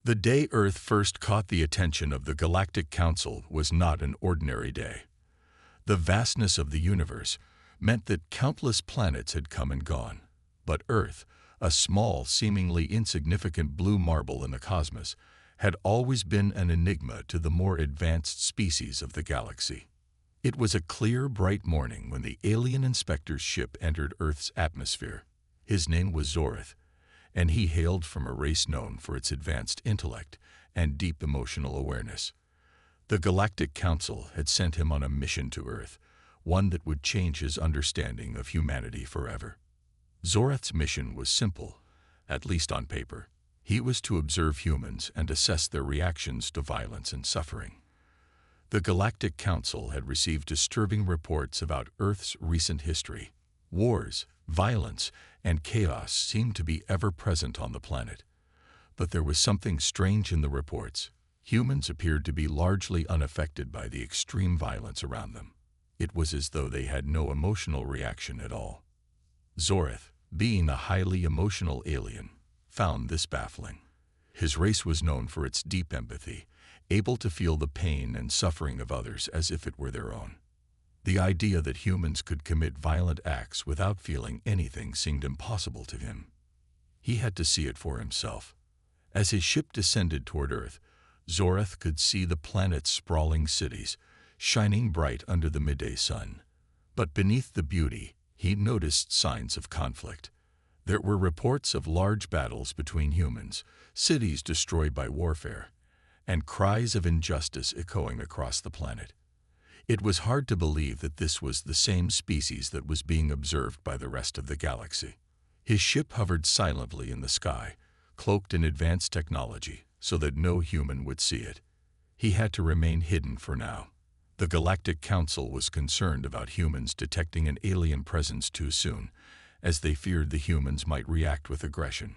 The day Earth first caught the attention of the Galactic Council was not an ordinary day. The vastness of the universe meant that countless planets had come and gone. But Earth, a small, seemingly insignificant blue marble in the cosmos, had always been an enigma to the more advanced species of the galaxy. It was a clear, bright morning when the alien inspector's ship entered Earth's atmosphere. His name was Zorith, and he hailed from a race known for its advanced intellect and deep emotional awareness. The Galactic Council had sent him on a mission to Earth, one that would change his understanding of humanity forever. Zorith's mission was simple, at least on paper. He was to observe humans and assess their reactions to violence and suffering. The Galactic Council had received disturbing reports about Earth's recent history. Wars, violence, and chaos seemed to be ever present on the planet. But there was something strange in the reports. Humans appeared to be largely unaffected by the extreme violence around them. It was as though they had no emotional reaction at all. Zorith, being a highly emotional alien, found this baffling. His race was known for its deep empathy, able to feel the pain and suffering of others as if it were their own. The idea that humans could commit violent acts without feeling anything seemed impossible to him. He had to see it for himself. As his ship descended toward Earth, Zorith could see the planet's sprawling cities, shining bright under the midday sun. But beneath the beauty, he noticed signs of conflict. There were reports of large battles between humans, cities destroyed by warfare, and cries of injustice echoing across the planet. It was hard to believe that this was the same species that was being observed by the rest of the galaxy. His ship hovered silently in the sky, cloaked in advanced technology, so that no human would see it. He had to remain hidden for now. The Galactic Council was concerned about humans detecting an alien presence too soon, as they feared the humans might react with aggression.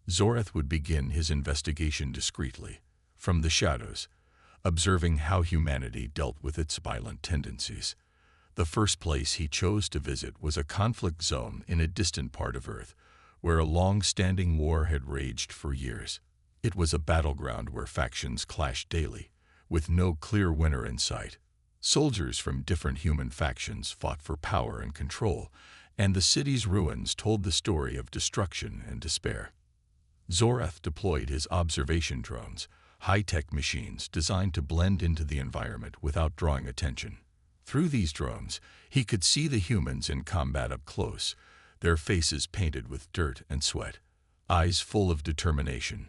Zorith would begin his investigation discreetly, from the shadows, observing how humanity dealt with its violent tendencies. The first place he chose to visit was a conflict zone in a distant part of Earth, where a long-standing war had raged for years. It was a battleground where factions clashed daily, with no clear winner in sight. Soldiers from different human factions fought for power and control, and the city's ruins told the story of destruction and despair. Zorith deployed his observation drones, high-tech machines designed to blend into the environment without drawing attention. Through these drones, he could see the humans in combat up close, their faces painted with dirt and sweat, eyes full of determination,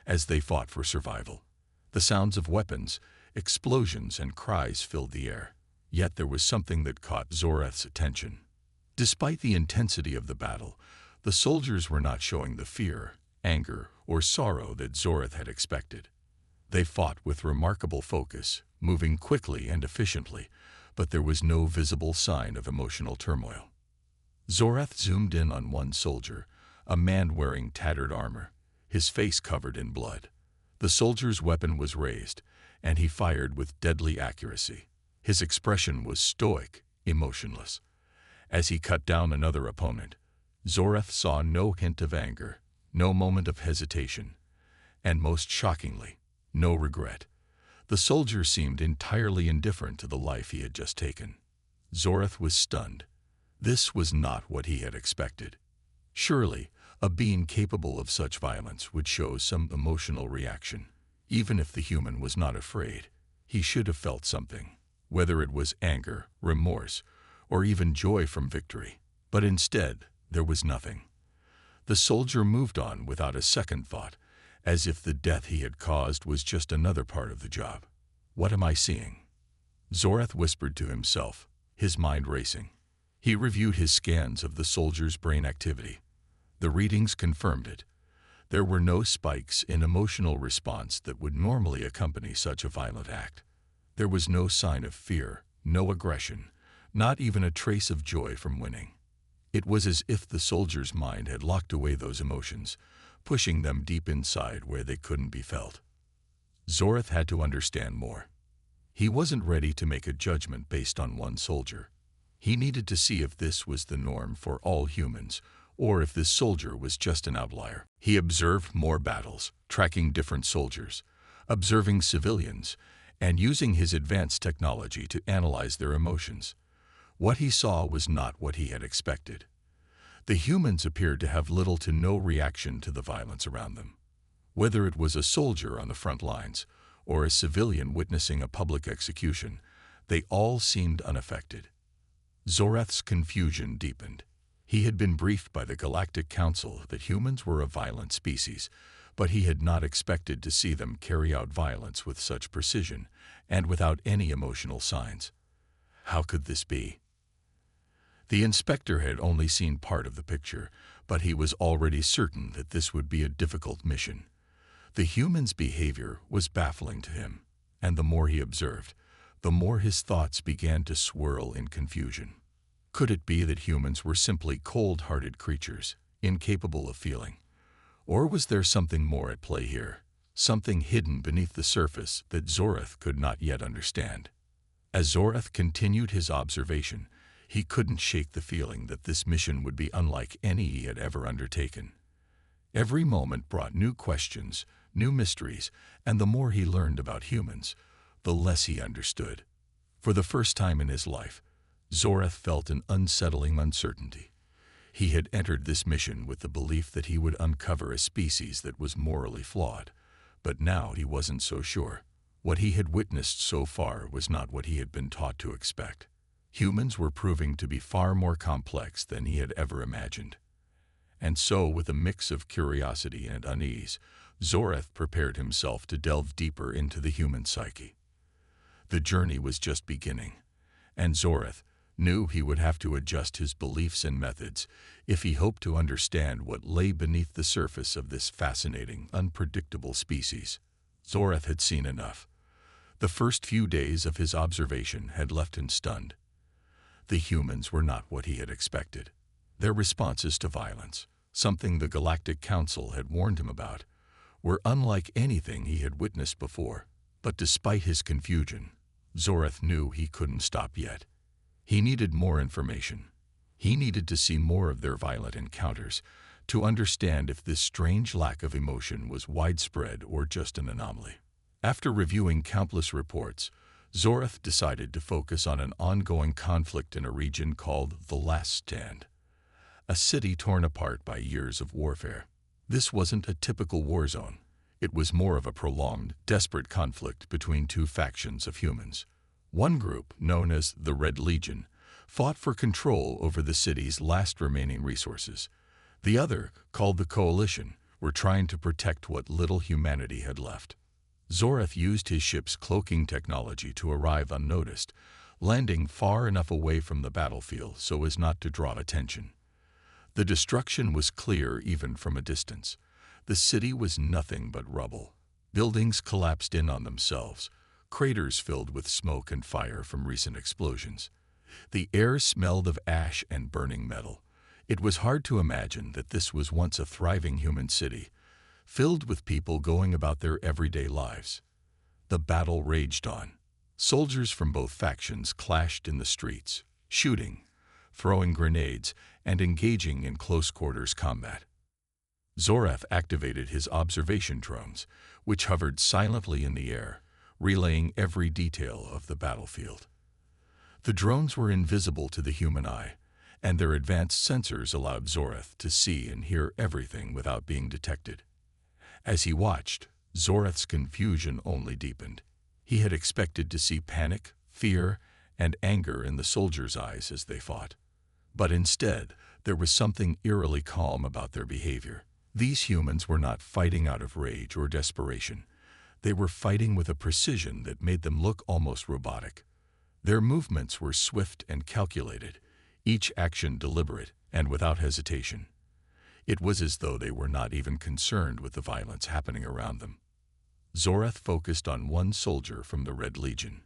as they fought for survival. The sounds of weapons, explosions, and cries filled the air. Yet there was something that caught Zorith's attention. Despite the intensity of the battle, the soldiers were not showing the fear, anger, or sorrow that Zorith had expected. They fought with remarkable focus, moving quickly and efficiently, but there was no visible sign of emotional turmoil. Zorith zoomed in on one soldier, a man wearing tattered armor, his face covered in blood. The soldier's weapon was raised, and he fired with deadly accuracy. His expression was stoic, emotionless. As he cut down another opponent, Zorith saw no hint of anger, no moment of hesitation, and most shockingly, no regret. The soldier seemed entirely indifferent to the life he had just taken. Zorith was stunned. This was not what he had expected. Surely, a being capable of such violence would show some emotional reaction. Even if the human was not afraid, he should have felt something, whether it was anger, remorse, or even joy from victory. But instead, there was nothing. The soldier moved on without a second thought, as if the death he had caused was just another part of the job. What am I seeing? Zorith whispered to himself, his mind racing. He reviewed his scans of the soldier's brain activity. The readings confirmed it. There were no spikes in emotional response that would normally accompany such a violent act. There was no sign of fear, no aggression, not even a trace of joy from winning. It was as if the soldier's mind had locked away those emotions, pushing them deep inside where they couldn't be felt. Zorith had to understand more. He wasn't ready to make a judgment based on one soldier. He needed to see if this was the norm for all humans, or if this soldier was just an outlier. He observed more battles, tracking different soldiers, observing civilians, and using his advanced technology to analyze their emotions. What he saw was not what he had expected. The humans appeared to have little to no reaction to the violence around them. Whether it was a soldier on the front lines or a civilian witnessing a public execution, they all seemed unaffected. Zorath's confusion deepened. He had been briefed by the Galactic Council that humans were a violent species, but he had not expected to see them carry out violence with such precision and without any emotional signs. How could this be? The inspector had only seen part of the picture, but he was already certain that this would be a difficult mission. The humans' behavior was baffling to him, and the more he observed, the more his thoughts began to swirl in confusion. Could it be that humans were simply cold-hearted creatures, incapable of feeling? Or was there something more at play here, something hidden beneath the surface that Zorath could not yet understand? As Zorath continued his observation, he couldn't shake the feeling that this mission would be unlike any he had ever undertaken. Every moment brought new questions, new mysteries, and the more he learned about humans, the less he understood. For the first time in his life, Zorath felt an unsettling uncertainty. He had entered this mission with the belief that he would uncover a species that was morally flawed, but now he wasn't so sure. What he had witnessed so far was not what he had been taught to expect. Humans were proving to be far more complex than he had ever imagined. And so, with a mix of curiosity and unease, Zorath prepared himself to delve deeper into the human psyche. The journey was just beginning, and Zorath knew he would have to adjust his beliefs and methods if he hoped to understand what lay beneath the surface of this fascinating, unpredictable species. Zorath had seen enough. The first few days of his observation had left him stunned. The humans were not what he had expected. Their responses to violence, something the Galactic Council had warned him about, were unlike anything he had witnessed before. But despite his confusion, Zorath knew he couldn't stop yet. He needed more information. He needed to see more of their violent encounters to understand if this strange lack of emotion was widespread or just an anomaly. After reviewing countless reports, Zorath decided to focus on an ongoing conflict in a region called the Last Stand, a city torn apart by years of warfare. This wasn't a typical war zone. It was more of a prolonged, desperate conflict between two factions of humans. One group, known as the Red Legion, fought for control over the city's last remaining resources. The other, called the Coalition, were trying to protect what little humanity had left. Zorath used his ship's cloaking technology to arrive unnoticed, landing far enough away from the battlefield so as not to draw attention. The destruction was clear even from a distance. The city was nothing but rubble. Buildings collapsed in on themselves, craters filled with smoke and fire from recent explosions. The air smelled of ash and burning metal. It was hard to imagine that this was once a thriving human city, filled with people going about their everyday lives. The battle raged on. Soldiers from both factions clashed in the streets, shooting, throwing grenades, and engaging in close-quarters combat. Zorath activated his observation drones, which hovered silently in the air, relaying every detail of the battlefield. The drones were invisible to the human eye, and their advanced sensors allowed Zorath to see and hear everything without being detected. As he watched, Zorath's confusion only deepened. He had expected to see panic, fear, and anger in the soldiers' eyes as they fought. But instead, there was something eerily calm about their behavior. These humans were not fighting out of rage or desperation. They were fighting with a precision that made them look almost robotic. Their movements were swift and calculated, each action deliberate and without hesitation. It was as though they were not even concerned with the violence happening around them. Zorath focused on one soldier from the Red Legion.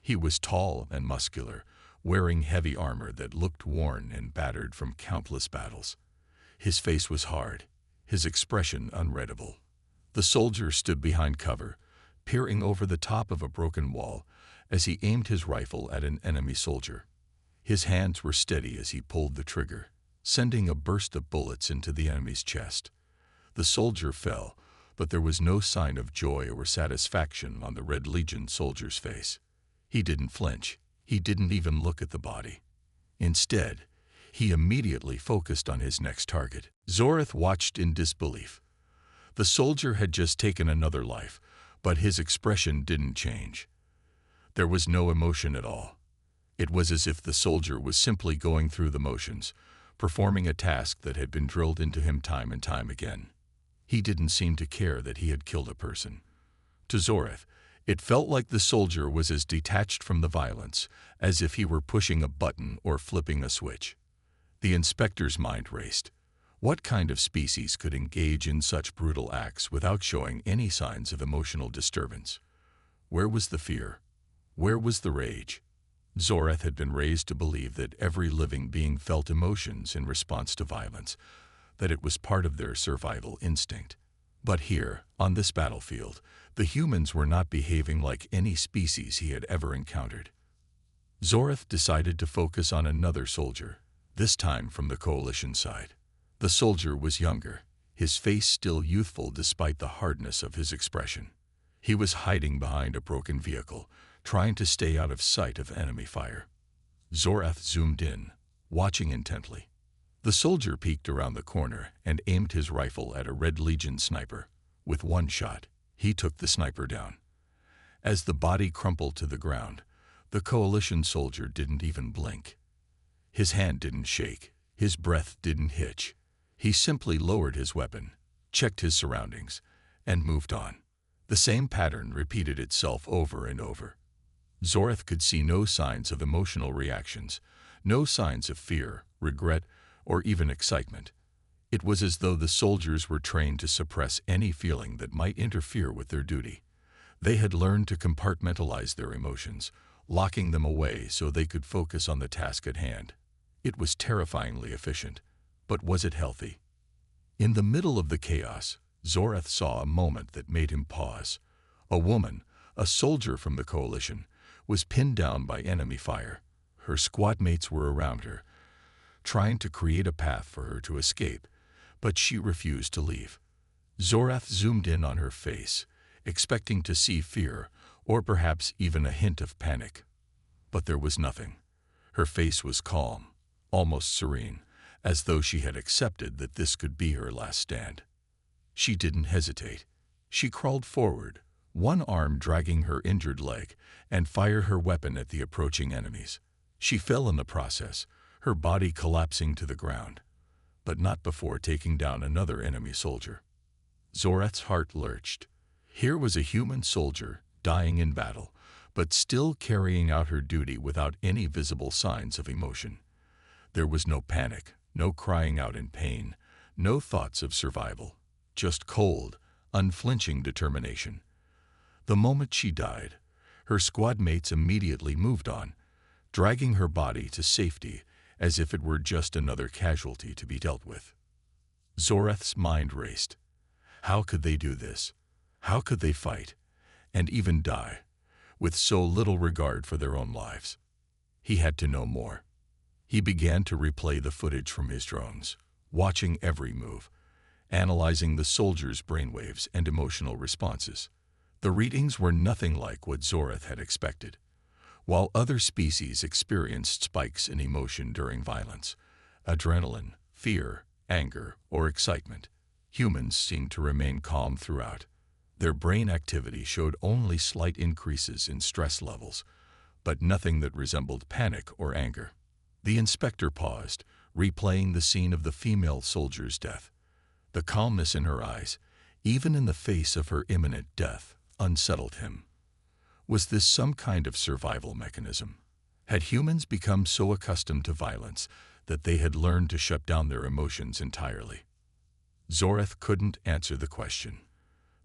He was tall and muscular, wearing heavy armor that looked worn and battered from countless battles. His face was hard, his expression unreadable. The soldier stood behind cover, peering over the top of a broken wall as he aimed his rifle at an enemy soldier. His hands were steady as he pulled the trigger. sending a burst of bullets into the enemy's chest. The soldier fell, but there was no sign of joy or satisfaction on the Red Legion soldier's face. He didn't flinch. He didn't even look at the body. Instead, he immediately focused on his next target. Zorath watched in disbelief. The soldier had just taken another life, but his expression didn't change. There was no emotion at all. It was as if the soldier was simply going through the motions, performing a task that had been drilled into him time and time again. He didn't seem to care that he had killed a person. To Zorath, it felt like the soldier was as detached from the violence as if he were pushing a button or flipping a switch. The inspector's mind raced. What kind of species could engage in such brutal acts without showing any signs of emotional disturbance? Where was the fear? Where was the rage? Zorath had been raised to believe that every living being felt emotions in response to violence, that it was part of their survival instinct. But here, on this battlefield, the humans were not behaving like any species he had ever encountered. Zorath decided to focus on another soldier, this time from the Coalition side. The soldier was younger, his face still youthful despite the hardness of his expression. He was hiding behind a broken vehicle, trying to stay out of sight of enemy fire. Zorath zoomed in, watching intently. The soldier peeked around the corner and aimed his rifle at a Red Legion sniper. With one shot, he took the sniper down. As the body crumpled to the ground, the Coalition soldier didn't even blink. His hand didn't shake, his breath didn't hitch. He simply lowered his weapon, checked his surroundings, and moved on. The same pattern repeated itself over and over. Zorath could see no signs of emotional reactions, no signs of fear, regret, or even excitement. It was as though the soldiers were trained to suppress any feeling that might interfere with their duty. They had learned to compartmentalize their emotions, locking them away so they could focus on the task at hand. It was terrifyingly efficient, but was it healthy? In the middle of the chaos, Zorath saw a moment that made him pause. A woman, a soldier from the Coalition, was pinned down by enemy fire. Her squad mates were around her, trying to create a path for her to escape, but she refused to leave. Zorath zoomed in on her face, expecting to see fear, or perhaps even a hint of panic. But there was nothing. Her face was calm, almost serene, as though she had accepted that this could be her last stand. She didn't hesitate. She crawled forward, one arm dragging her injured leg, and fired her weapon at the approaching enemies. She fell in the process, her body collapsing to the ground, but not before taking down another enemy soldier. Zorath's heart lurched. Here was a human soldier, dying in battle, but still carrying out her duty without any visible signs of emotion. There was no panic, no crying out in pain, no thoughts of survival, just cold, unflinching determination. The moment she died, her squad mates immediately moved on, dragging her body to safety as if it were just another casualty to be dealt with. Zorath's mind raced. How could they do this? How could they fight, and even die, with so little regard for their own lives? He had to know more. He began to replay the footage from his drones, watching every move, analyzing the soldiers' brainwaves and emotional responses. The readings were nothing like what Zorath had expected. While other species experienced spikes in emotion during violence, adrenaline, fear, anger, or excitement, humans seemed to remain calm throughout. Their brain activity showed only slight increases in stress levels, but nothing that resembled panic or anger. The inspector paused, replaying the scene of the female soldier's death. The calmness in her eyes, even in the face of her imminent death, unsettled him. Was this some kind of survival mechanism? Had humans become so accustomed to violence that they had learned to shut down their emotions entirely? Zorath couldn't answer the question.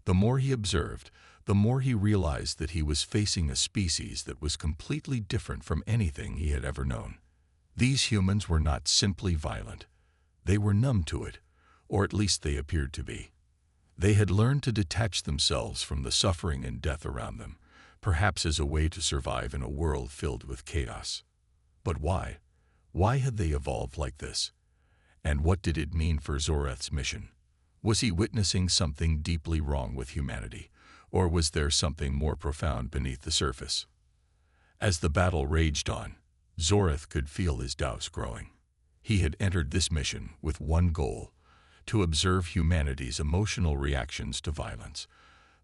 The more he observed, the more he realized that he was facing a species that was completely different from anything he had ever known. These humans were not simply violent. They were numb to it, or at least they appeared to be. They had learned to detach themselves from the suffering and death around them, perhaps as a way to survive in a world filled with chaos. But why? Why had they evolved like this? And what did it mean for Zoreth's mission? Was he witnessing something deeply wrong with humanity, or was there something more profound beneath the surface? As the battle raged on, Zoreth could feel his doubts growing. He had entered this mission with one goal: to observe humanity's emotional reactions to violence.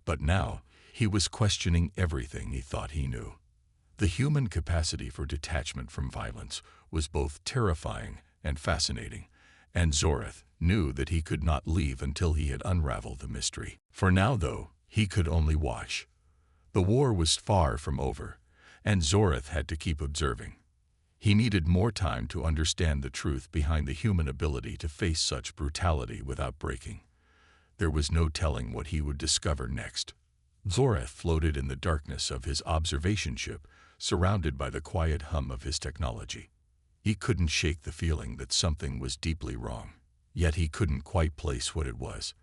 But now, he was questioning everything he thought he knew. The human capacity for detachment from violence was both terrifying and fascinating, and Zoreth knew that he could not leave until he had unraveled the mystery. For now, though, he could only watch. The war was far from over, and Zoreth had to keep observing. He needed more time to understand the truth behind the human ability to face such brutality without breaking. There was no telling what he would discover next. Zoreth floated in the darkness of his observation ship, surrounded by the quiet hum of his technology. He couldn't shake the feeling that something was deeply wrong, yet he couldn't quite place what it was.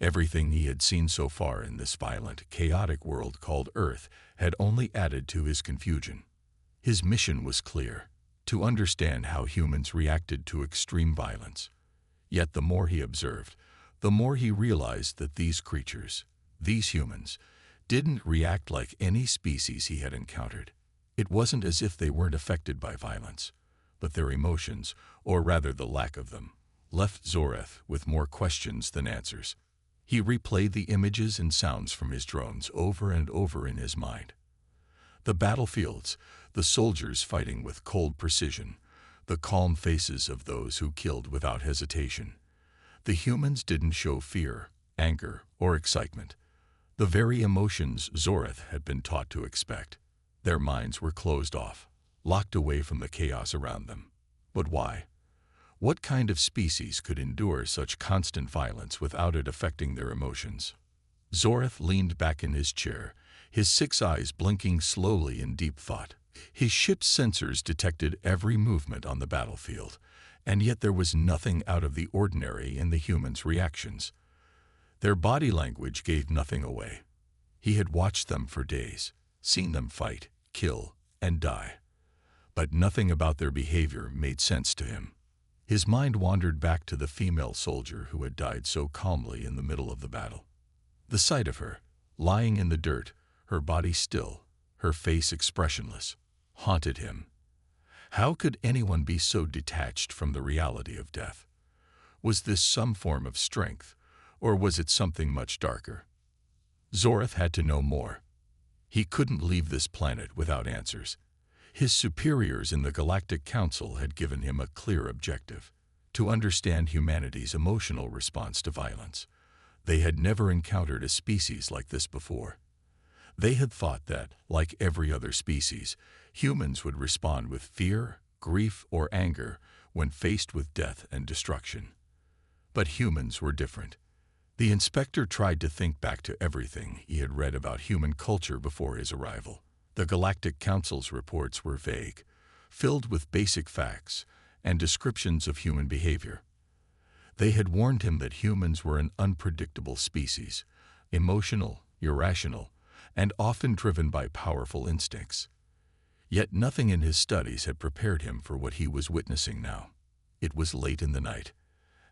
Everything he had seen so far in this violent, chaotic world called Earth had only added to his confusion. His mission was clear: to understand how humans reacted to extreme violence. Yet the more he observed, the more he realized that these creatures, these humans, didn't react like any species he had encountered. It wasn't as if they weren't affected by violence, but their emotions, or rather the lack of them, left Zoreth with more questions than answers. He replayed the images and sounds from his drones over and over in his mind. The battlefields, the soldiers fighting with cold precision, the calm faces of those who killed without hesitation. The humans didn't show fear, anger, or excitement, the very emotions Zoreth had been taught to expect. Their minds were closed off, locked away from the chaos around them. But why? What kind of species could endure such constant violence without it affecting their emotions? Zoreth leaned back in his chair, his 6 eyes blinking slowly in deep thought. His ship's sensors detected every movement on the battlefield, and yet there was nothing out of the ordinary in the humans' reactions. Their body language gave nothing away. He had watched them for days, seen them fight, kill, and die. But nothing about their behavior made sense to him. His mind wandered back to the female soldier who had died so calmly in the middle of the battle. The sight of her, lying in the dirt, her body still, her face expressionless, haunted him. How could anyone be so detached from the reality of death? Was this some form of strength, or was it something much darker? Zoreth had to know more. He couldn't leave this planet without answers. His superiors in the Galactic Council had given him a clear objective: to understand humanity's emotional response to violence. They had never encountered a species like this before. They had thought that, like every other species, humans would respond with fear, grief, or anger when faced with death and destruction. But humans were different. The inspector tried to think back to everything he had read about human culture before his arrival. The Galactic Council's reports were vague, filled with basic facts and descriptions of human behavior. They had warned him that humans were an unpredictable species, emotional, irrational, and often driven by powerful instincts. Yet nothing in his studies had prepared him for what he was witnessing now. It was late in the night,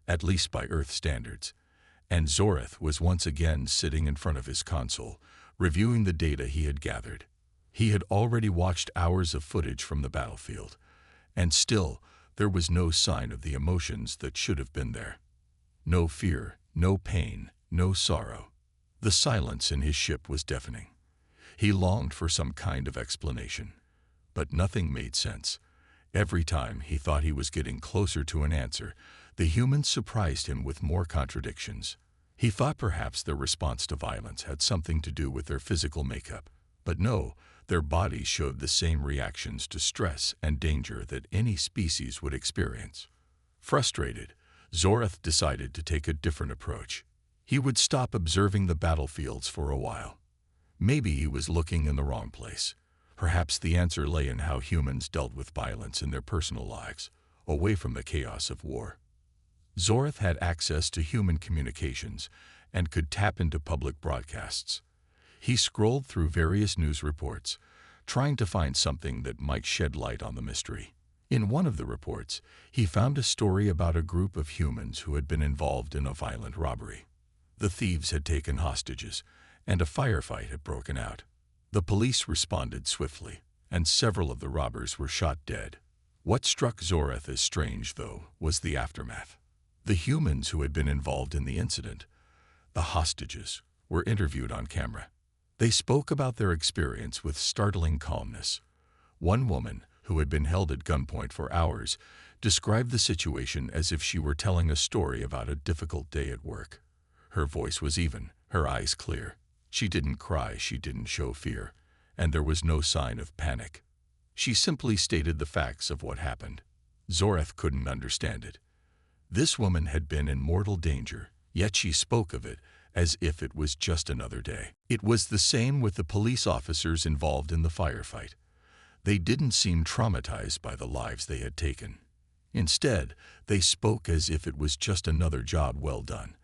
at least by Earth standards, and Zoreth was once again sitting in front of his console, reviewing the data he had gathered. He had already watched hours of footage from the battlefield, and still there was no sign of the emotions that should have been there. No fear, no pain, no sorrow. The silence in his ship was deafening. He longed for some kind of explanation, but nothing made sense. Every time he thought he was getting closer to an answer, the humans surprised him with more contradictions. He thought perhaps their response to violence had something to do with their physical makeup, but no, their bodies showed the same reactions to stress and danger that any species would experience. Frustrated, Zoreth decided to take a different approach. He would stop observing the battlefields for a while. Maybe he was looking in the wrong place. Perhaps the answer lay in how humans dealt with violence in their personal lives, away from the chaos of war. Zoreth had access to human communications and could tap into public broadcasts. He scrolled through various news reports, trying to find something that might shed light on the mystery. In one of the reports, he found a story about a group of humans who had been involved in a violent robbery. The thieves had taken hostages, and a firefight had broken out. The police responded swiftly, and several of the robbers were shot dead. What struck Zoreth as strange, though, was the aftermath. The humans who had been involved in the incident, the hostages, were interviewed on camera. They spoke about their experience with startling calmness. One woman, who had been held at gunpoint for hours, described the situation as if she were telling a story about a difficult day at work. Her voice was even, her eyes clear. She didn't cry, she didn't show fear, and there was no sign of panic. She simply stated the facts of what happened. Zoreth couldn't understand it. This woman had been in mortal danger, yet she spoke of it as if it was just another day. It was the same with the police officers involved in the firefight. They didn't seem traumatized by the lives they had taken. Instead, they spoke as if it was just another job well done,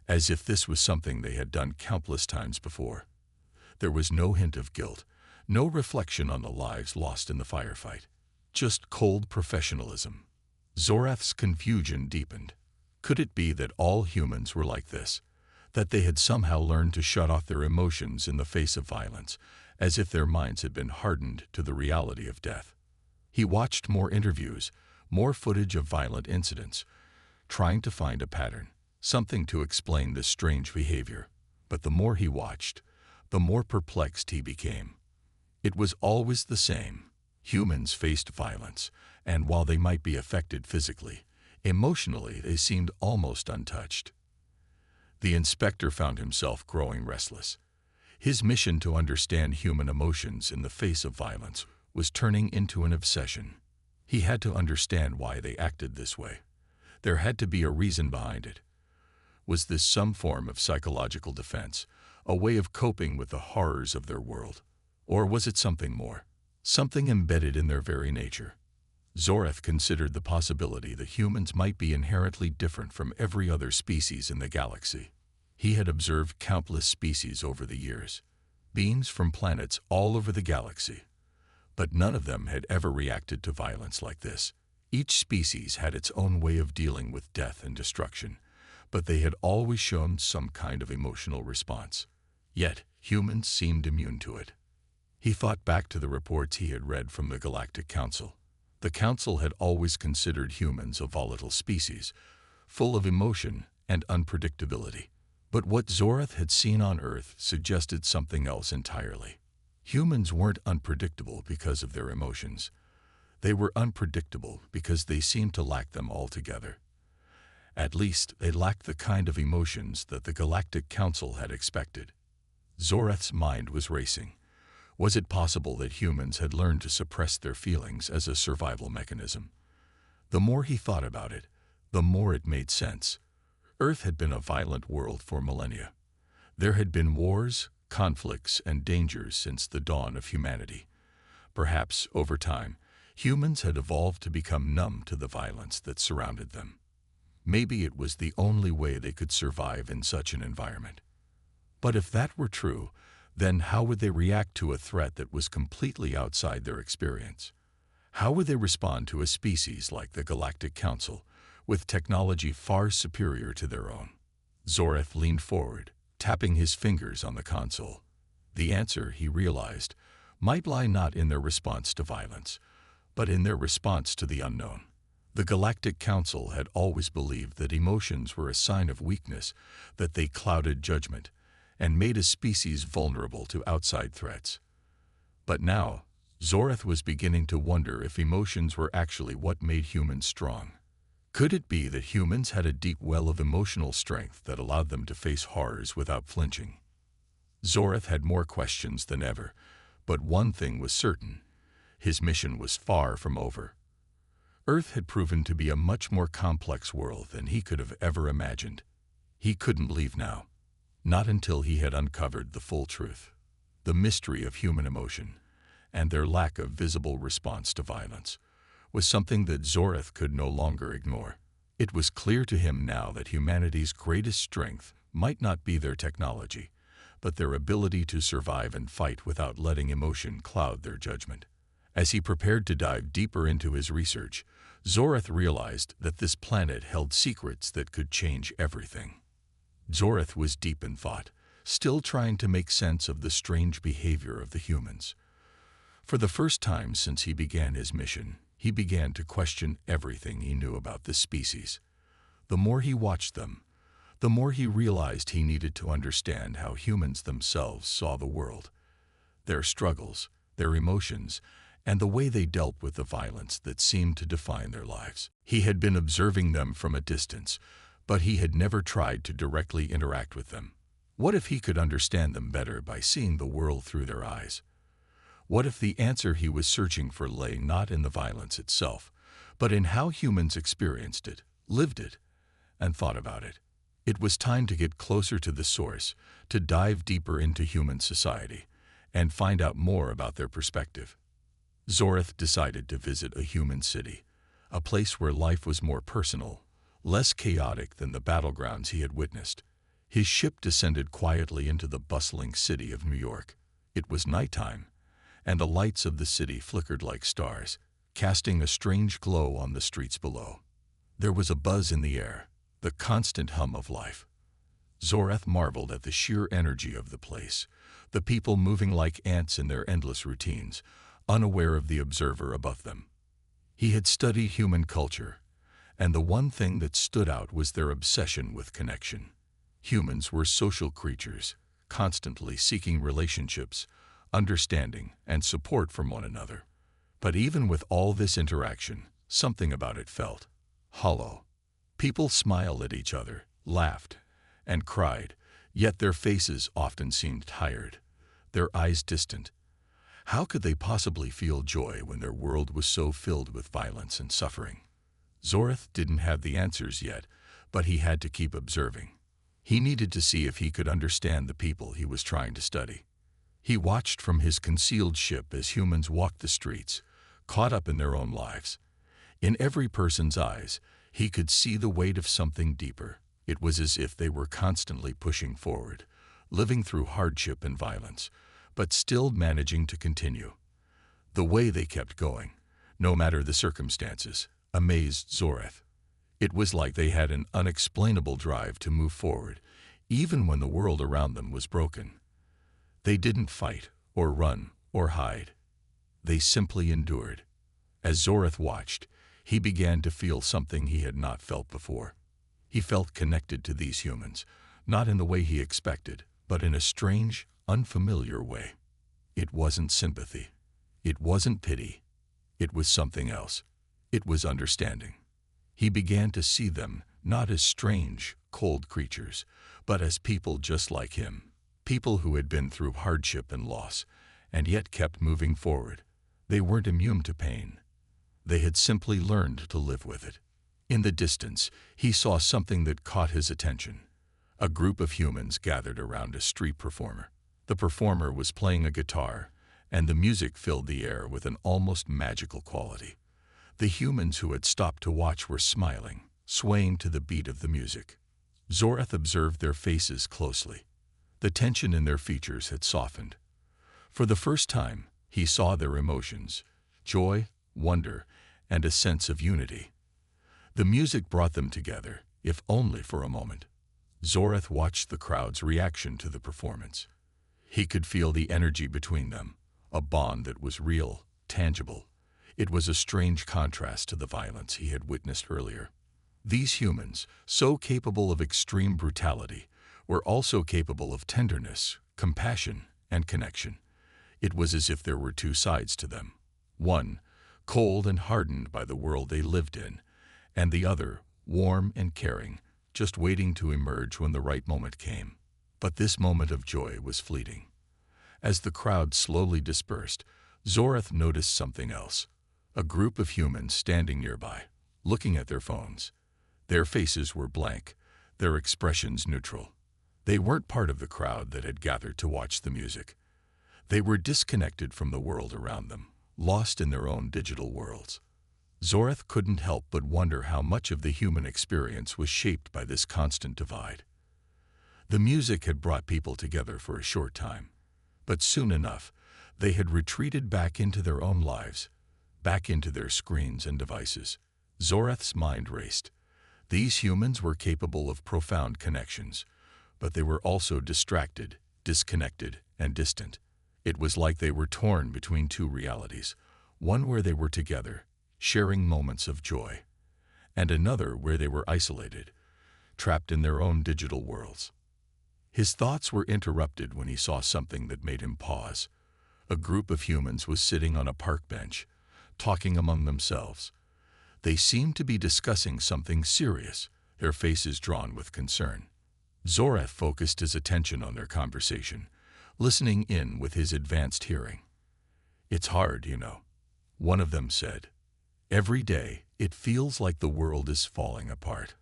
as if this was something they had done countless times before. There was no hint of guilt, no reflection on the lives lost in the firefight, just cold professionalism. Zoreth's confusion deepened. Could it be that all humans were like this, that they had somehow learned to shut off their emotions in the face of violence, as if their minds had been hardened to the reality of death? He watched more interviews, more footage of violent incidents, trying to find a pattern, something to explain this strange behavior. But the more he watched, the more perplexed he became. It was always the same. Humans faced violence, and while they might be affected physically, emotionally they seemed almost untouched. The inspector found himself growing restless. His mission to understand human emotions in the face of violence was turning into an obsession. He had to understand why they acted this way. There had to be a reason behind it. Was this some form of psychological defense, a way of coping with the horrors of their world? Or was it something more, something embedded in their very nature? Zoreth considered the possibility that humans might be inherently different from every other species in the galaxy. He had observed countless species over the years, beings from planets all over the galaxy, but none of them had ever reacted to violence like this. Each species had its own way of dealing with death and destruction, but they had always shown some kind of emotional response. Yet, humans seemed immune to it. He thought back to the reports he had read from the Galactic Council. The Council had always considered humans a volatile species, full of emotion and unpredictability. But what Zoreth had seen on Earth suggested something else entirely. Humans weren't unpredictable because of their emotions. They were unpredictable because they seemed to lack them altogether. At least, they lacked the kind of emotions that the Galactic Council had expected. Zoreth's mind was racing. Was it possible that humans had learned to suppress their feelings as a survival mechanism? The more he thought about it, the more it made sense. Earth had been a violent world for millennia. There had been wars, conflicts, and dangers since the dawn of humanity. Perhaps, over time, humans had evolved to become numb to the violence that surrounded them. Maybe it was the only way they could survive in such an environment. But if that were true, then how would they react to a threat that was completely outside their experience? How would they respond to a species like the Galactic Council, with technology far superior to their own? Zoreth leaned forward, tapping his fingers on the console. The answer, he realized, might lie not in their response to violence, but in their response to the unknown. The Galactic Council had always believed that emotions were a sign of weakness, that they clouded judgment, and made a species vulnerable to outside threats. But now, Zoreth was beginning to wonder if emotions were actually what made humans strong. Could it be that humans had a deep well of emotional strength that allowed them to face horrors without flinching? Zoreth had more questions than ever, but one thing was certain: his mission was far from over. Earth had proven to be a much more complex world than he could have ever imagined. He couldn't leave now. Not until he had uncovered the full truth, the mystery of human emotion, and their lack of visible response to violence, was something that Zoreth could no longer ignore. It was clear to him now that humanity's greatest strength might not be their technology, but their ability to survive and fight without letting emotion cloud their judgment. As he prepared to dive deeper into his research, Zoreth realized that this planet held secrets that could change everything. Zoreth was deep in thought, still trying to make sense of the strange behavior of the humans. For the first time since he began his mission, he began to question everything he knew about this species. The more he watched them, the more he realized he needed to understand how humans themselves saw the world, their struggles, their emotions, and the way they dealt with the violence that seemed to define their lives. He had been observing them from a distance, but he had never tried to directly interact with them. What if he could understand them better by seeing the world through their eyes? What if the answer he was searching for lay not in the violence itself, but in how humans experienced it, lived it, and thought about it? It was time to get closer to the source, to dive deeper into human society, and find out more about their perspective. Zoreth decided to visit a human city, a place where life was more personal, less chaotic than the battlegrounds he had witnessed. His ship descended quietly into the bustling city of New York. It was nighttime, and the lights of the city flickered like stars, casting a strange glow on the streets below. There was a buzz in the air, the constant hum of life. Zoreth marveled at the sheer energy of the place, the people moving like ants in their endless routines, unaware of the observer above them. He had studied human culture, and the one thing that stood out was their obsession with connection. Humans were social creatures, constantly seeking relationships, understanding, and support from one another. But even with all this interaction, something about it felt hollow. People smiled at each other, laughed, and cried, yet their faces often seemed tired, their eyes distant. How could they possibly feel joy when their world was so filled with violence and suffering? Zoreth didn't have the answers yet, but he had to keep observing. He needed to see if he could understand the people he was trying to study. He watched from his concealed ship as humans walked the streets, caught up in their own lives. In every person's eyes, he could see the weight of something deeper. It was as if they were constantly pushing forward, living through hardship and violence, but still managing to continue. The way they kept going, no matter the circumstances, amazed Zoreth. It was like they had an unexplainable drive to move forward, even when the world around them was broken. They didn't fight, or run, or hide. They simply endured. As Zoreth watched, he began to feel something he had not felt before. He felt connected to these humans, not in the way he expected, but in a strange, unfamiliar way. It wasn't sympathy. It wasn't pity. It was something else. It was understanding. He began to see them not as strange, cold creatures, but as people just like him, people who had been through hardship and loss, and yet kept moving forward. They weren't immune to pain. They had simply learned to live with it. In the distance, he saw something that caught his attention. A group of humans gathered around a street performer. The performer was playing a guitar, and the music filled the air with an almost magical quality. The humans who had stopped to watch were smiling, swaying to the beat of the music. Zoreth observed their faces closely. The tension in their features had softened. For the first time, he saw their emotions, joy, wonder, and a sense of unity. The music brought them together, if only for a moment. Zoreth watched the crowd's reaction to the performance. He could feel the energy between them, a bond that was real, tangible. It was a strange contrast to the violence he had witnessed earlier. These humans, so capable of extreme brutality, were also capable of tenderness, compassion, and connection. It was as if there were two sides to them. One, cold and hardened by the world they lived in, and the other, warm and caring, just waiting to emerge when the right moment came. But this moment of joy was fleeting. As the crowd slowly dispersed, Zoreth noticed something else. A group of humans standing nearby, looking at their phones. Their faces were blank, their expressions neutral. They weren't part of the crowd that had gathered to watch the music. They were disconnected from the world around them, lost in their own digital worlds. Zoreth couldn't help but wonder how much of the human experience was shaped by this constant divide. The music had brought people together for a short time, but soon enough, They had retreated back into their own lives, back into their screens and devices. Zorath's mind raced. These humans were capable of profound connections, but they were also distracted, disconnected, and distant. It was like they were torn between two realities, one where they were together, sharing moments of joy, and another where they were isolated, trapped in their own digital worlds. His thoughts were interrupted when he saw something that made him pause. A group of humans was sitting on a park bench, talking among themselves. They seemed to be discussing something serious, their faces drawn with concern. Zorath focused his attention on their conversation, listening in with his advanced hearing. "It's hard, you know," one of them said. "Every day, it feels like the world is falling apart.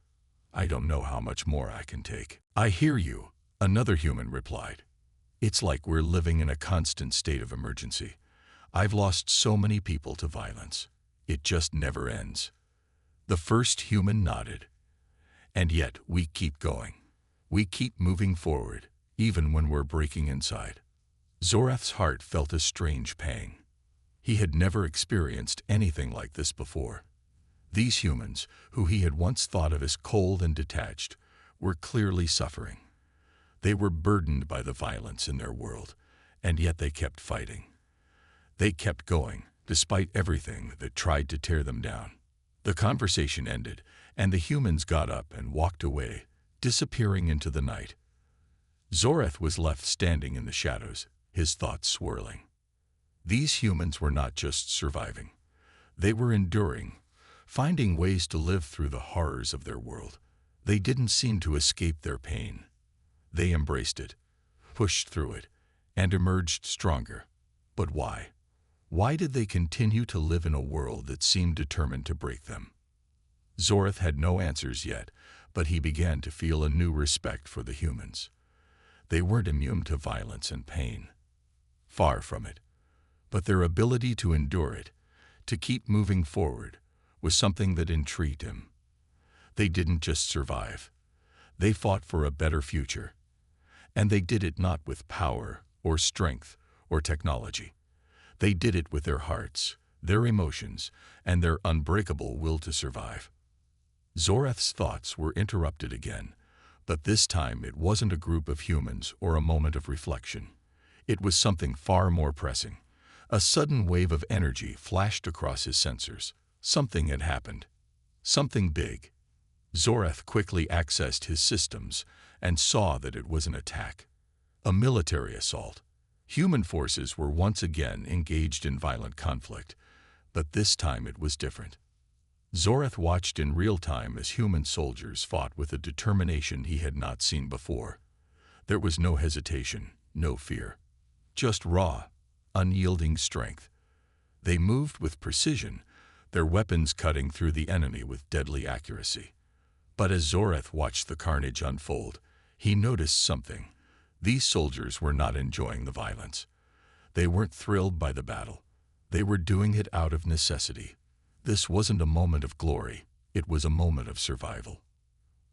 I don't know how much more I can take." "I hear you," another human replied. "It's like we're living in a constant state of emergency. I've lost so many people to violence. It just never ends." The first human nodded. "And yet, we keep going. We keep moving forward, even when we're breaking inside." Zorath's heart felt a strange pang. He had never experienced anything like this before. These humans, who he had once thought of as cold and detached, were clearly suffering. They were burdened by the violence in their world, and yet they kept fighting. They kept going, despite everything that tried to tear them down. The conversation ended, and the humans got up and walked away, disappearing into the night. Zorath was left standing in the shadows, his thoughts swirling. These humans were not just surviving. They were enduring, finding ways to live through the horrors of their world. They didn't seem to escape their pain. They embraced it, pushed through it, and emerged stronger. But why? Why did they continue to live in a world that seemed determined to break them? Zorath had no answers yet, but he began to feel a new respect for the humans. They weren't immune to violence and pain. Far from it. But their ability to endure it, to keep moving forward, was something that intrigued him. They didn't just survive. They fought for a better future. And they did it not with power or strength or technology. They did it with their hearts, their emotions, and their unbreakable will to survive. Zorath's thoughts were interrupted again, but this time it wasn't a group of humans or a moment of reflection. It was something far more pressing. A sudden wave of energy flashed across his sensors. Something had happened. Something big. Zorath quickly accessed his systems and saw that it was an attack. A military assault. Human forces were once again engaged in violent conflict, but this time it was different. Zorath watched in real time as human soldiers fought with a determination he had not seen before. There was no hesitation, no fear. Just raw, unyielding strength. They moved with precision, their weapons cutting through the enemy with deadly accuracy. But as Zorath watched the carnage unfold, he noticed something. These soldiers were not enjoying the violence. They weren't thrilled by the battle. They were doing it out of necessity. This wasn't a moment of glory. It was a moment of survival.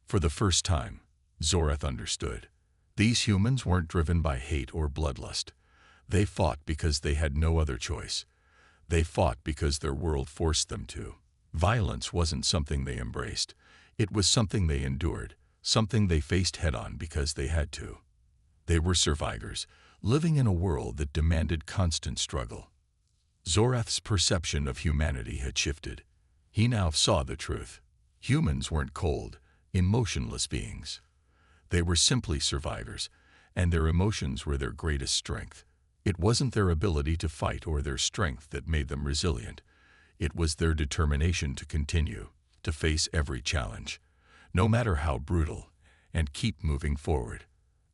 For the first time, Zorath understood. These humans weren't driven by hate or bloodlust. They fought because they had no other choice. They fought because their world forced them to. Violence wasn't something they embraced. It was something they endured, something they faced head-on because they had to. They were survivors, living in a world that demanded constant struggle. Zorath's perception of humanity had shifted. He now saw the truth. Humans weren't cold, emotionless beings. They were simply survivors, and their emotions were their greatest strength. It wasn't their ability to fight or their strength that made them resilient. It was their determination to continue, to face every challenge, no matter how brutal, and keep moving forward.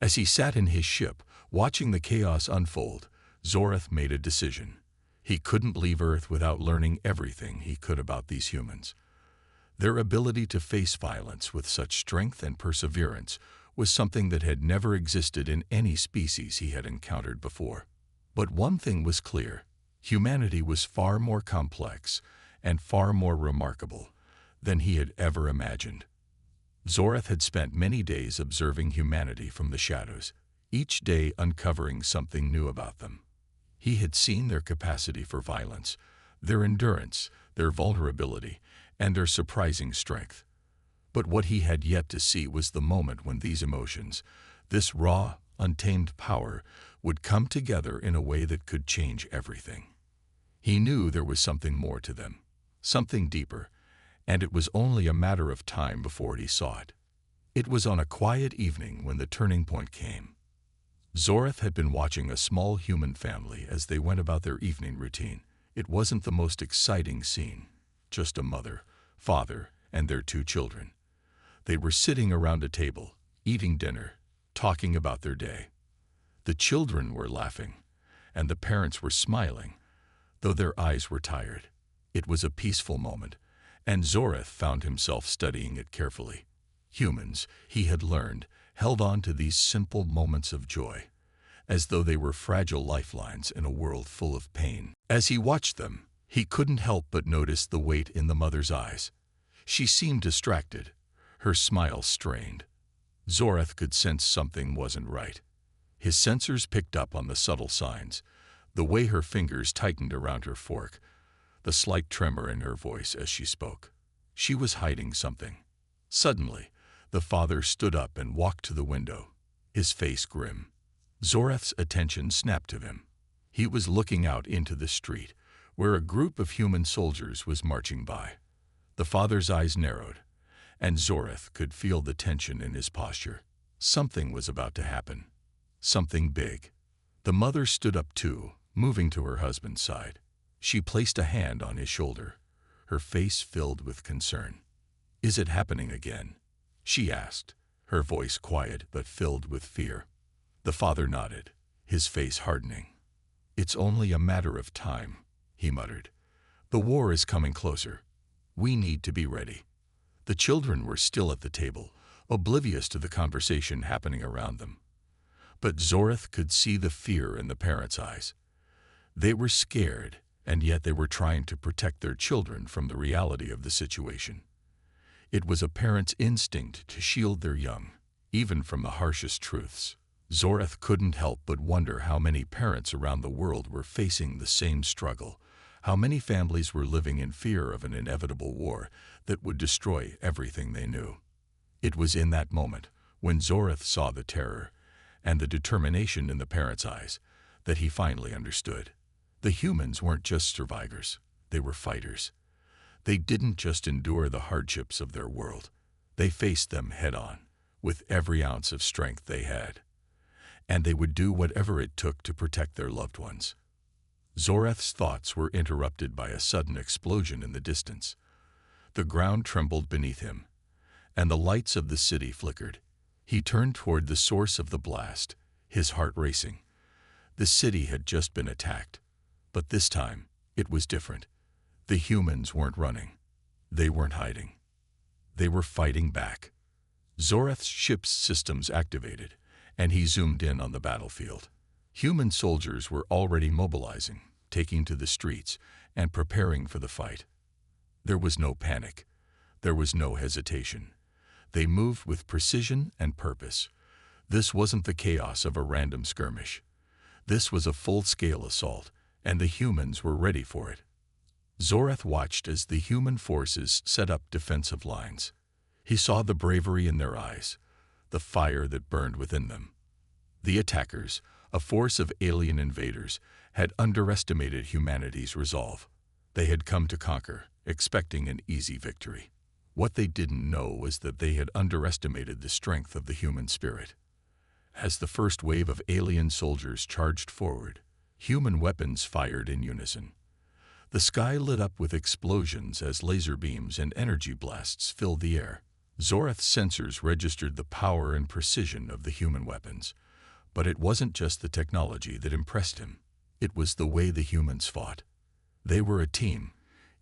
As he sat in his ship, watching the chaos unfold, Zorath made a decision. He couldn't leave Earth without learning everything he could about these humans. Their ability to face violence with such strength and perseverance was something that had never existed in any species he had encountered before. But one thing was clear. Humanity was far more complex and far more remarkable than he had ever imagined. Zorath had spent many days observing humanity from the shadows, each day uncovering something new about them. He had seen their capacity for violence, their endurance, their vulnerability, and their surprising strength. But what he had yet to see was the moment when these emotions, this raw, untamed power, would come together in a way that could change everything. He knew there was something more to them, something deeper, and it was only a matter of time before he saw it. It was on a quiet evening when the turning point came. Zorath had been watching a small human family as they went about their evening routine. It wasn't the most exciting scene, just a mother, father, and their 2 children. They were sitting around a table, eating dinner, talking about their day. The children were laughing, and the parents were smiling, though their eyes were tired. It was a peaceful moment, and Zorath found himself studying it carefully. Humans, he had learned, held on to these simple moments of joy, as though they were fragile lifelines in a world full of pain. As he watched them, he couldn't help but notice the weight in the mother's eyes. She seemed distracted, her smile strained. Zorath could sense something wasn't right. His sensors picked up on the subtle signs, the way her fingers tightened around her fork, the slight tremor in her voice as she spoke. She was hiding something. Suddenly, the father stood up and walked to the window, his face grim. Zorath's attention snapped to him. He was looking out into the street, where a group of human soldiers was marching by. The father's eyes narrowed, and Zorath could feel the tension in his posture. Something was about to happen. Something big. The mother stood up too, moving to her husband's side. She placed a hand on his shoulder, her face filled with concern. "Is it happening again?" she asked, her voice quiet but filled with fear. The father nodded, his face hardening. "It's only a matter of time," he muttered. "The war is coming closer. We need to be ready." The children were still at the table, oblivious to the conversation happening around them. But Zorath could see the fear in the parents' eyes. They were scared, and yet they were trying to protect their children from the reality of the situation. It was a parent's instinct to shield their young, even from the harshest truths. Zorath couldn't help but wonder how many parents around the world were facing the same struggle, how many families were living in fear of an inevitable war that would destroy everything they knew. It was in that moment, when Zorath saw the terror and the determination in the parents' eyes, that he finally understood. The humans weren't just survivors, they were fighters. They didn't just endure the hardships of their world, they faced them head-on, with every ounce of strength they had. And they would do whatever it took to protect their loved ones. Zorath's thoughts were interrupted by a sudden explosion in the distance. The ground trembled beneath him, and the lights of the city flickered. He turned toward the source of the blast, his heart racing. The city had just been attacked, but this time it was different. The humans weren't running. They weren't hiding. They were fighting back. Zorath's ship's systems activated, and he zoomed in on the battlefield. Human soldiers were already mobilizing, taking to the streets, and preparing for the fight. There was no panic. There was no hesitation. They moved with precision and purpose. This wasn't the chaos of a random skirmish. This was a full-scale assault, and the humans were ready for it. Zorath watched as the human forces set up defensive lines. He saw the bravery in their eyes, the fire that burned within them. The attackers, a force of alien invaders, had underestimated humanity's resolve. They had come to conquer, expecting an easy victory. What they didn't know was that they had underestimated the strength of the human spirit. As the first wave of alien soldiers charged forward, human weapons fired in unison. The sky lit up with explosions as laser beams and energy blasts filled the air. Zorath's sensors registered the power and precision of the human weapons. But it wasn't just the technology that impressed him. It was the way the humans fought. They were a team,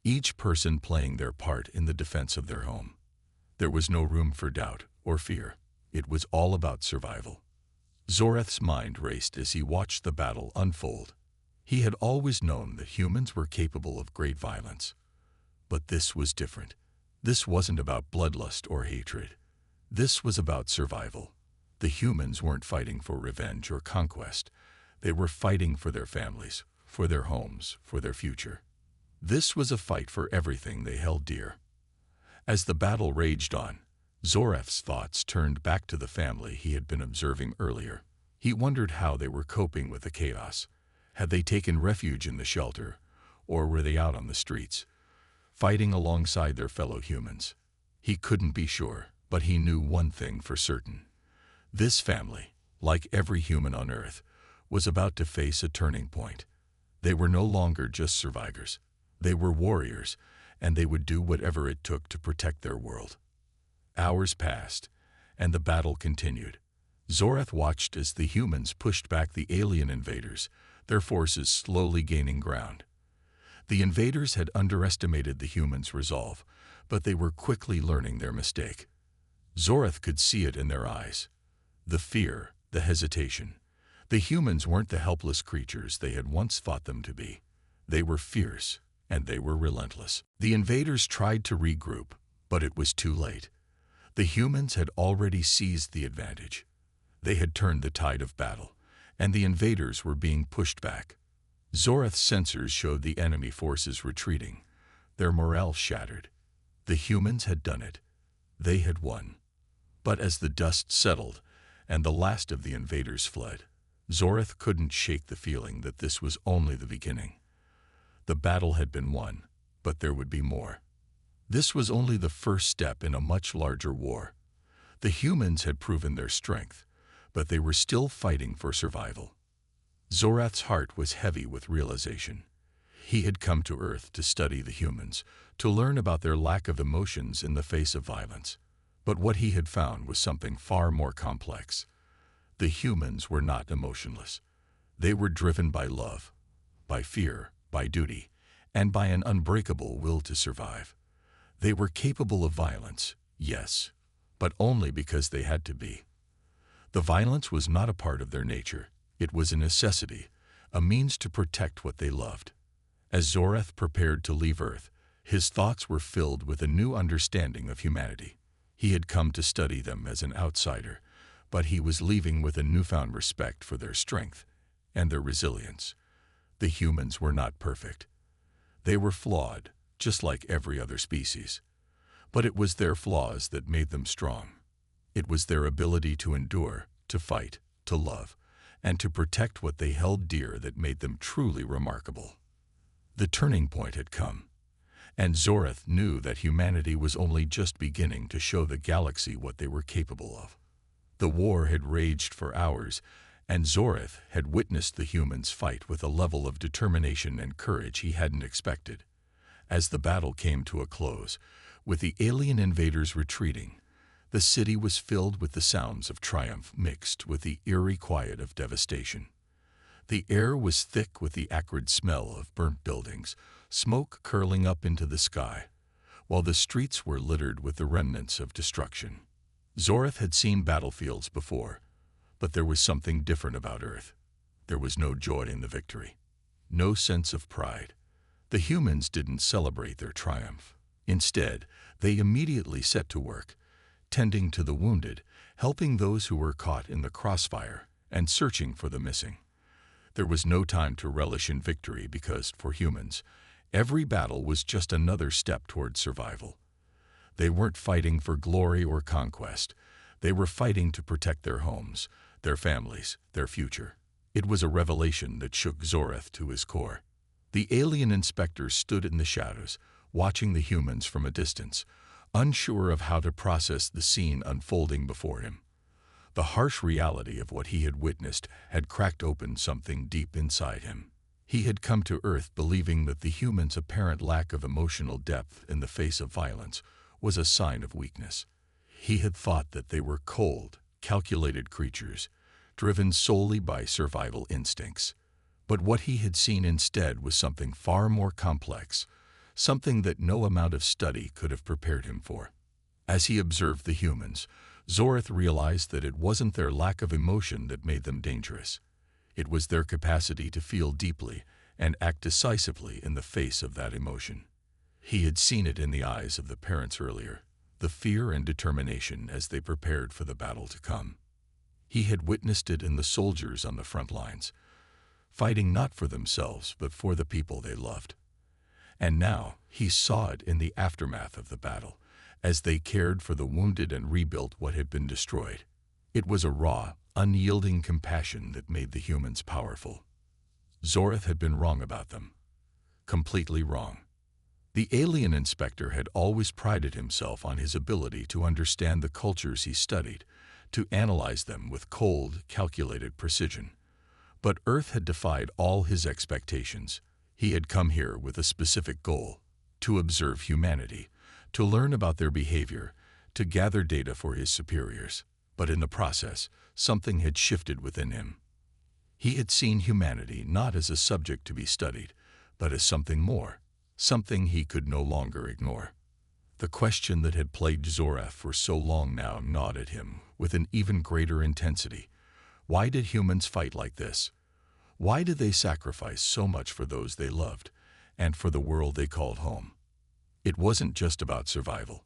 each person playing their part in the defense of their home. There was no room for doubt or fear. It was all about survival. Zorath's mind raced as he watched the battle unfold. He had always known that humans were capable of great violence. But this was different. This wasn't about bloodlust or hatred. This was about survival. The humans weren't fighting for revenge or conquest. They were fighting for their families, for their homes, for their future. This was a fight for everything they held dear. As the battle raged on, Zoreth's thoughts turned back to the family he had been observing earlier. He wondered how they were coping with the chaos. Had they taken refuge in the shelter, or were they out on the streets, fighting alongside their fellow humans? He couldn't be sure, but he knew one thing for certain. This family, like every human on Earth, was about to face a turning point. They were no longer just survivors. They were warriors, and they would do whatever it took to protect their world. Hours passed, and the battle continued. Zoreth watched as the humans pushed back the alien invaders, their forces slowly gaining ground. The invaders had underestimated the humans' resolve, but they were quickly learning their mistake. Zoreth could see it in their eyes. The fear, the hesitation. The humans weren't the helpless creatures they had once thought them to be. They were fierce, and they were relentless. The invaders tried to regroup, but it was too late. The humans had already seized the advantage. They had turned the tide of battle, and the invaders were being pushed back. Zoreth's sensors showed the enemy forces retreating, their morale shattered. The humans had done it. They had won. But as the dust settled, and the last of the invaders fled, Zoreth couldn't shake the feeling that this was only the beginning. The battle had been won, but there would be more. This was only the first step in a much larger war. The humans had proven their strength, but they were still fighting for survival. Zoreth's heart was heavy with realization. He had come to Earth to study the humans, to learn about their lack of emotions in the face of violence. But what he had found was something far more complex. The humans were not emotionless. They were driven by love, by fear, by duty, and by an unbreakable will to survive. They were capable of violence, yes, but only because they had to be. The violence was not a part of their nature. It was a necessity, a means to protect what they loved. As Zoreth prepared to leave Earth, his thoughts were filled with a new understanding of humanity. He had come to study them as an outsider, but he was leaving with a newfound respect for their strength and their resilience. The humans were not perfect. They were flawed, just like every other species. But it was their flaws that made them strong. It was their ability to endure, to fight, to love, and to protect what they held dear that made them truly remarkable. The turning point had come, and Zoreth knew that humanity was only just beginning to show the galaxy what they were capable of. The war had raged for hours, and Zoreth had witnessed the humans fight with a level of determination and courage he hadn't expected. As the battle came to a close, with the alien invaders retreating, the city was filled with the sounds of triumph mixed with the eerie quiet of devastation. The air was thick with the acrid smell of burnt buildings, smoke curling up into the sky, while the streets were littered with the remnants of destruction. Zoreth had seen battlefields before, but there was something different about Earth. There was no joy in the victory, no sense of pride. The humans didn't celebrate their triumph. Instead, they immediately set to work, tending to the wounded, helping those who were caught in the crossfire, and searching for the missing. There was no time to relish in victory because, for humans, every battle was just another step toward survival. They weren't fighting for glory or conquest. They were fighting to protect their homes, their families, their future. It was a revelation that shook Zoreth to his core. The alien inspector stood in the shadows, watching the humans from a distance, unsure of how to process the scene unfolding before him. The harsh reality of what he had witnessed had cracked open something deep inside him. He had come to Earth believing that the humans' apparent lack of emotional depth in the face of violence was a sign of weakness. He had thought that they were cold, calculated creatures, driven solely by survival instincts. But what he had seen instead was something far more complex, something that no amount of study could have prepared him for. As he observed the humans, Zoreth realized that it wasn't their lack of emotion that made them dangerous. It was their capacity to feel deeply and act decisively in the face of that emotion. He had seen it in the eyes of the parents earlier, the fear and determination as they prepared for the battle to come. He had witnessed it in the soldiers on the front lines, fighting not for themselves but for the people they loved. And now he saw it in the aftermath of the battle, as they cared for the wounded and rebuilt what had been destroyed. It was a raw, unyielding compassion that made the humans powerful. Zorath had been wrong about them. Completely wrong. The alien inspector had always prided himself on his ability to understand the cultures he studied, to analyze them with cold, calculated precision. But Earth had defied all his expectations. He had come here with a specific goal: to observe humanity, to learn about their behavior, to gather data for his superiors. But in the process, something had shifted within him. He had seen humanity not as a subject to be studied, but as something more, something he could no longer ignore. The question that had plagued Zorath for so long now gnawed at him with an even greater intensity. Why did humans fight like this? Why did they sacrifice so much for those they loved, and for the world they called home? It wasn't just about survival.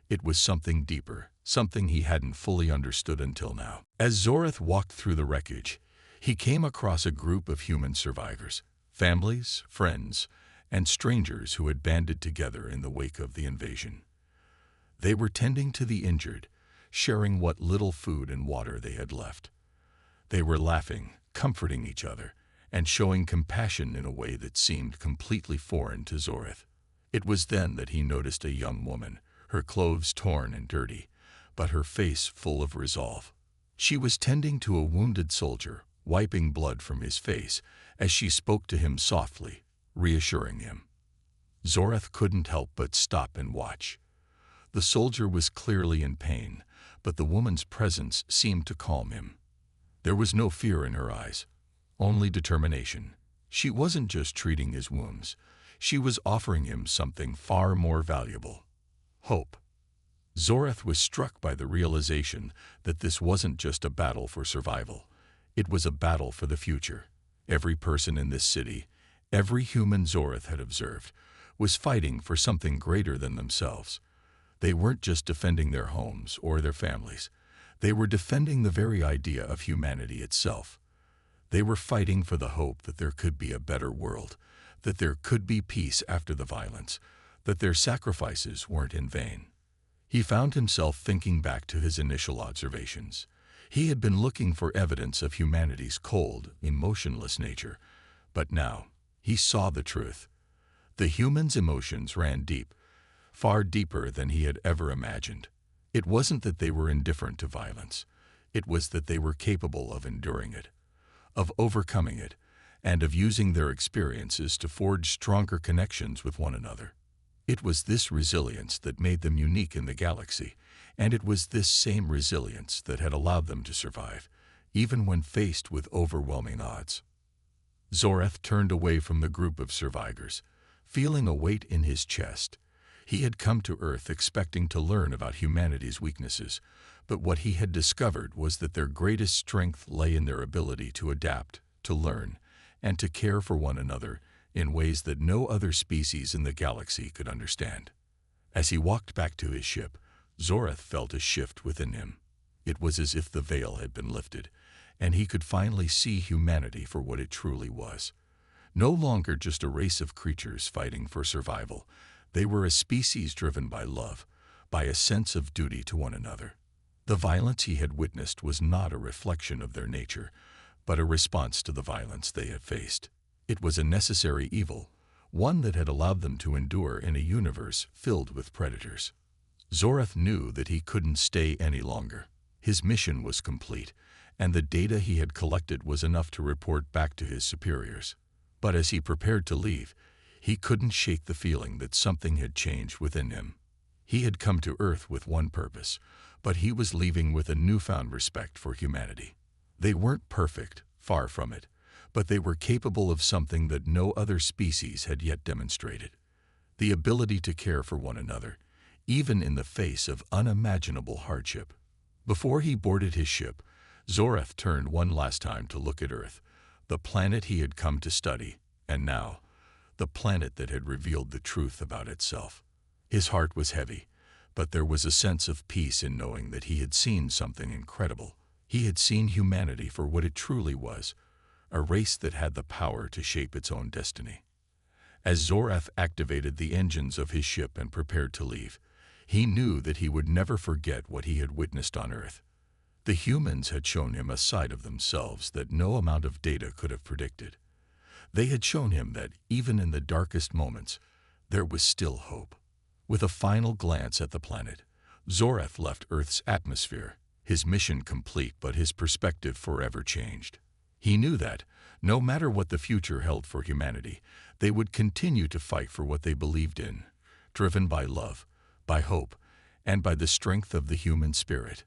It was something deeper, something he hadn't fully understood until now. As Zorath walked through the wreckage, he came across a group of human survivors, families, friends, and strangers who had banded together in the wake of the invasion. They were tending to the injured, sharing what little food and water they had left. They were laughing, comforting each other, and showing compassion in a way that seemed completely foreign to Zorath. It was then that he noticed a young woman, her clothes torn and dirty, but her face full of resolve. She was tending to a wounded soldier, wiping blood from his face as she spoke to him softly, reassuring him. Zorath couldn't help but stop and watch. The soldier was clearly in pain, but the woman's presence seemed to calm him. There was no fear in her eyes, only determination. She wasn't just treating his wounds. She was offering him something far more valuable: hope. Zorath was struck by the realization that this wasn't just a battle for survival. It was a battle for the future. Every person in this city, every human Zorath had observed, was fighting for something greater than themselves. They weren't just defending their homes or their families. They were defending the very idea of humanity itself. They were fighting for the hope that there could be a better world, that there could be peace after the violence, that their sacrifices weren't in vain. He found himself thinking back to his initial observations. He had been looking for evidence of humanity's cold, emotionless nature, but now he saw the truth. The humans' emotions ran deep, far deeper than he had ever imagined. It wasn't that they were indifferent to violence. It was that they were capable of enduring it, of overcoming it, and of using their experiences to forge stronger connections with one another. It was this resilience that made them unique in the galaxy, and it was this same resilience that had allowed them to survive, even when faced with overwhelming odds. Zorath turned away from the group of survivors, feeling a weight in his chest. He had come to Earth expecting to learn about humanity's weaknesses, but what he had discovered was that their greatest strength lay in their ability to adapt, to learn, and to care for one another in ways that no other species in the galaxy could understand. As he walked back to his ship, Zorath felt a shift within him. It was as if the veil had been lifted, and he could finally see humanity for what it truly was. No longer just a race of creatures fighting for survival. They were a species driven by love, by a sense of duty to one another. The violence he had witnessed was not a reflection of their nature, but a response to the violence they had faced. It was a necessary evil, one that had allowed them to endure in a universe filled with predators. Zorath knew that he couldn't stay any longer. His mission was complete, and the data he had collected was enough to report back to his superiors. But as he prepared to leave, he couldn't shake the feeling that something had changed within him. He had come to Earth with one purpose, but he was leaving with a newfound respect for humanity. They weren't perfect, far from it, but they were capable of something that no other species had yet demonstrated: the ability to care for one another, even in the face of unimaginable hardship. Before he boarded his ship, Zorath turned one last time to look at Earth, the planet he had come to study, and now, the planet that had revealed the truth about itself. His heart was heavy, but there was a sense of peace in knowing that he had seen something incredible. He had seen humanity for what it truly was: a race that had the power to shape its own destiny. As Zoreth activated the engines of his ship and prepared to leave, he knew that he would never forget what he had witnessed on Earth. The humans had shown him a side of themselves that no amount of data could have predicted. They had shown him that, even in the darkest moments, there was still hope. With a final glance at the planet, Zoreth left Earth's atmosphere, his mission complete but his perspective forever changed. He knew that, no matter what the future held for humanity, they would continue to fight for what they believed in, driven by love, by hope, and by the strength of the human spirit.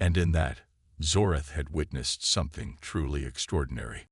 And in that, Zoreth had witnessed something truly extraordinary.